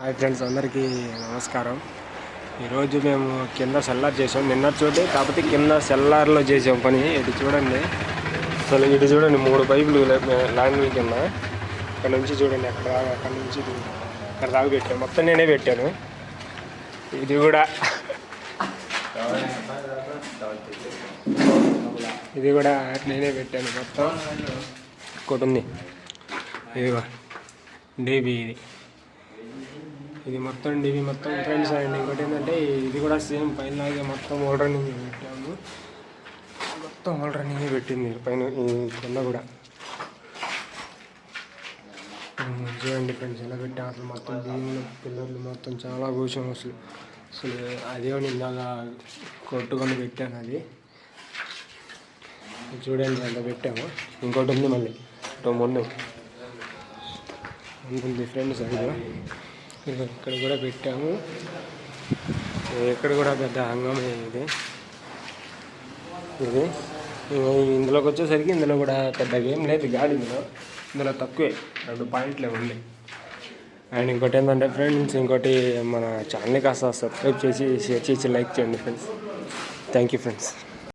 Hi friends, అందరికీ నమస్కారం. ఈరోజు మేము కింద సెల్లార్ చేసాం. నిన్న చూడండి, కాకపోతే కింద సెల్లార్లో చేసాం పని. ఇటు చూడండి, అసలు ఇటు చూడండి 3 పైపులు ల్యాండ్ కింద. ఇక్కడ నుంచి చూడండి, అక్కడ నుంచి ఇక్కడ దాకా పెట్టాను. మొత్తం నేనే పెట్టాను. ఇది కూడా నేనే పెట్టాను మొత్తం. ఇంకోటి ఉంది, ఇదిగో డీబీ. ఇది మొత్తం డివి మొత్తం ఫ్రెండ్స్ అండి. ఇంకోటి ఏంటంటే ఇది కూడా సేమ్ పైనలాగే మొత్తం ఓల్ రన్నింగ్ పెట్టాము. మొత్తం ఓల్ రన్నింగ్ పెట్టింది పైన ఈ కింద కూడా. చూడండి ఫ్రెండ్స్ ఎలా పెట్టాము. అసలు మొత్తం దీనిలో పిల్లర్లు మొత్తం చాలా కూర్చోం. అసలు అదే ఇందాక కొట్టుకొని పెట్టాను. అది చూడండి ఎంత పెట్టాము. ఇంకోటి ఉంది, మళ్ళీ ముందు ఉంటుంది ఫ్రెండ్స్. అది ఇక్కడ కూడా పెట్టాము. ఇక్కడ కూడా పెద్ద హంగమే ఇది. ఇందులోకి వచ్చేసరికి ఇందులో కూడా పెద్దగా ఏం లేదు గాడి. ఇందులో తక్కువే 2 పాయింట్లే ఉన్నాయి. అండ్ ఇంకోటి ఏంటంటే ఫ్రెండ్స్, ఇంకోటి మన ఛానల్ని కాస్త సబ్స్క్రైబ్ చేసి షేర్ చేసి లైక్ చేయండి ఫ్రెండ్స్. Thank you friends.